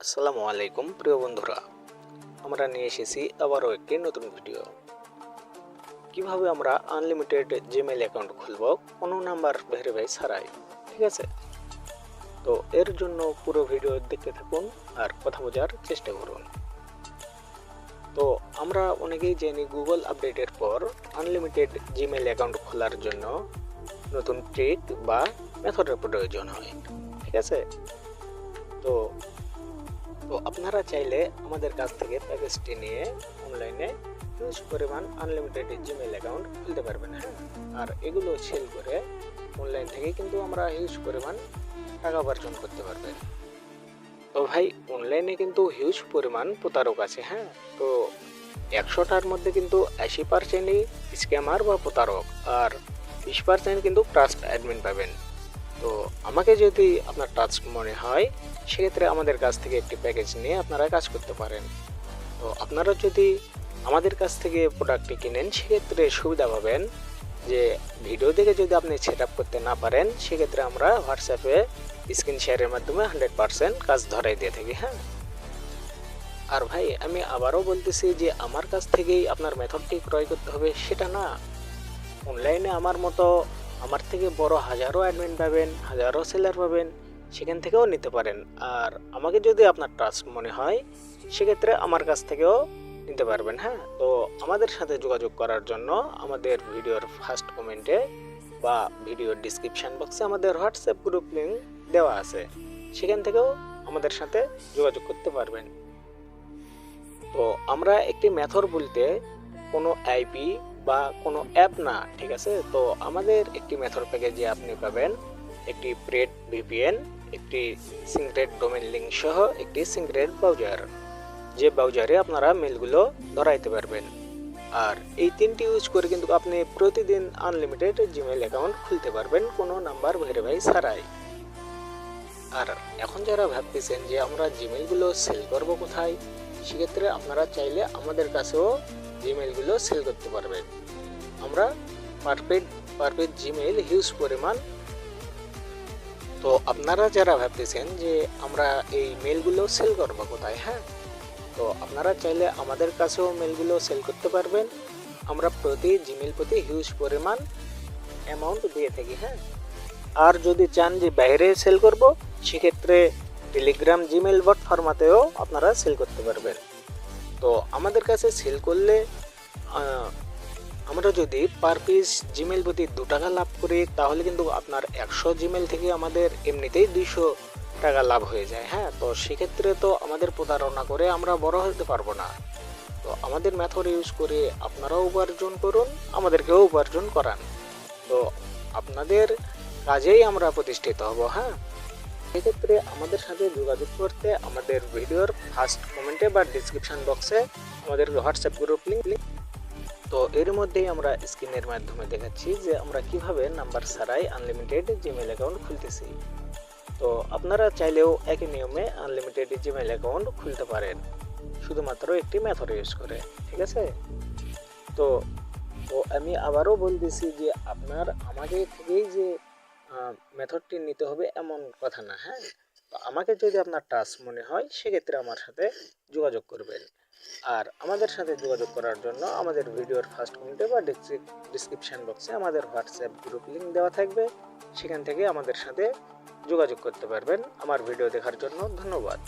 আসসালামু আলাইকুম প্রিয় বন্ধুরা, আমরা নিয়ে এসেছি আবারও একটি নতুন ভিডিও। কিভাবে আমরা আনলিমিটেড জিমেইল অ্যাকাউন্ট খুলব কোনো নাম্বার ভেরিফাই ছাড়াই। ঠিক আছে, তো এর জন্য পুরো ভিডিও দেখতে থাকুন আর কথা বোঝার চেষ্টা করুন। তো আমরা অনেকেই জানি গুগল আপডেটের পর আনলিমিটেড জিমেইল অ্যাকাউন্ট খোলার জন্য নতুন ট্রিক বা মেথডের প্রয়োজন হয়। ঠিক আছে, তো তো আপনারা চাইলে আমাদের কাছ থেকে প্যাকেজটি নিয়ে অনলাইনে হিউজ পরিমাণ আনলিমিটেড জিমেইল অ্যাকাউন্ট খুলতে পারবেন। হ্যাঁ, আর এগুলো সেল করে অনলাইন থেকে কিন্তু আমরা হিউজ পরিমাণ টাকা উপার্জন করতে পারবেন। তো ভাই, অনলাইনে কিন্তু হিউজ পরিমাণ প্রতারক আছে। হ্যাঁ, তো 100টার মধ্যে কিন্তু 80%ই স্ক্যামার বা প্রতারক, আর 20% কিন্তু ট্রাস্ট অ্যাডমিন পাবেন। তো আমাকে যদি আপনার টাচ মনে হয়, সেক্ষেত্রে আমাদের কাছ থেকে একটি প্যাকেজ নিয়ে আপনারা কাজ করতে পারেন। তো আপনারা যদি আমাদের কাছ থেকে প্রোডাক্টটি কিনেন, সেক্ষেত্রে সুবিধা পাবেন যে ভিডিও দেখে যদি আপনি সেট আপ করতে না পারেন, সেক্ষেত্রে আমরা হোয়াটসঅ্যাপে স্ক্রিন শেয়ারের মাধ্যমে 100% কাজ ধরাই দিয়ে থাকি। হ্যাঁ, আর ভাই আমি আবারও বলতেছি যে আমার কাছ থেকেই আপনার মেথডটি ক্রয় করতে হবে সেটা না। অনলাইনে আমার থেকে বড় হাজারো অ্যাডমিন পাবেন, হাজারো সেলার পাবেন, সেখান থেকেও নিতে পারেন। আর আমাকে যদি আপনার ট্রাস্ট মনে হয়, সেক্ষেত্রে আমার কাছ থেকেও নিতে পারবেন। হ্যাঁ, তো আমাদের সাথে যোগাযোগ করার জন্য আমাদের ভিডিওর ফার্স্ট কমেন্টে বা ভিডিওর ডিসক্রিপশান বক্সে আমাদের হোয়াটসঅ্যাপ গ্রুপ লিঙ্ক দেওয়া আছে, সেখান থেকেও আমাদের সাথে যোগাযোগ করতে পারবেন। তো আমরা একটি মেথড বলতে কোনো আইপি বা কোনো অ্যাপ না। ঠিক আছে, তো আমাদের একটি মেথড প্যাকেজে আপনি পাবেন একটি প্রেড ভিপিএন, একটি সিক্রেট ডোমেন লিঙ্ক সহ একটি সিক্রেট ব্রাউজার, যে ব্রাউজারে আপনারা মেলগুলো ধরাইতে পারবেন। আর এই তিনটি ইউজ করে কিন্তু আপনি প্রতিদিন আনলিমিটেড জিমেইল অ্যাকাউন্ট খুলতে পারবেন কোনো নাম্বার ভেরিফাই ছাড়াই। আর এখন যারা ভাবতেছেন যে আমরা জিমেইলগুলো সেল করব কোথায়, সেক্ষেত্রে আপনারা চাইলে আমাদের কাছেও জিমেইলগুলো সেল করতে পারবেন। আমরা পারফেক্ট জিমেইল হিউজ পরিমাণ। তো আপনারা যারা ভাবতেছেন যে আমরা এই মেলগুলো সেল করব কোথায়, হ্যাঁ, তো আপনারা চাইলে আমাদের কাছেও মেলগুলো সেল করতে পারবেন। আমরা প্রতি জিমেইল প্রতি হিউজ পরিমাণ অ্যামাউন্ট দিয়ে থাকি। হ্যাঁ, আর যদি চান যে বাইরে সেল করব, সেক্ষেত্রে টেলিগ্রাম জিমেইল বট ফরম্যাটেও আপনারা সেল করতে পারবেন। তো আমাদের কাছে সেল করলে আমরা যদি পার পিস জিমেইল প্রতি 2 টাকা লাভ করি, তাহলে কিন্তু আপনার 100 জিমেইল থেকে আমাদের এমনিতেই 200 টাকা লাভ হয়ে যায়। হ্যাঁ, তো সেক্ষেত্রে তো আমাদের প্রতারণা করে আমরা বড় হতে পারবো না। তো আমাদের মেথড ইউজ করে আপনারাও উপার্জন করুন, আমাদেরকেও উপার্জন করান। তো আপনাদের কাজেই আমরা প্রতিষ্ঠিত হব। হ্যাঁ, সেক্ষেত্রে আমাদের সাথে যোগাযোগ করতে আমাদের ভিডিওর ফার্স্ট কমেন্টে বা ডিসক্রিপশন বক্সে আমাদের হোয়াটসঅ্যাপ গ্রুপ লিঙ্ক। তো এর মধ্যেই আমরা স্ক্রিনের মাধ্যমে দেখাচ্ছি যে আমরা কিভাবে নাম্বার ছাড়াই আনলিমিটেড জিমেইল অ্যাকাউন্ট খুলতেছি। তো আপনারা চাইলেও একই নিয়মে আনলিমিটেড জিমেইল অ্যাকাউন্ট খুলতে পারেন, শুধুমাত্র একটি মেথড ইউজ করে। ঠিক আছে, তো তো আমি আবারও বলতেছি যে আপনার আমাকে থেকেই যে মেথডটি নিতে হবে এমন কথা না। হ্যাঁ, তো আমাকে যদি আপনার টাচ মনে হয়, সেক্ষেত্রে আমার সাথে যোগাযোগ করবেন। আর আমাদের সাথে যোগাযোগ করার জন্য আমাদের ভিডিওর ফার্স্ট কমেন্টে বা ডিসক্রিপশন বক্সে আমাদের হোয়াটসঅ্যাপ গ্রুপ লিঙ্ক দেওয়া থাকবে, সেখান থেকে আমাদের সাথে যোগাযোগ করতে পারবেন। আমার ভিডিও দেখার জন্য ধন্যবাদ।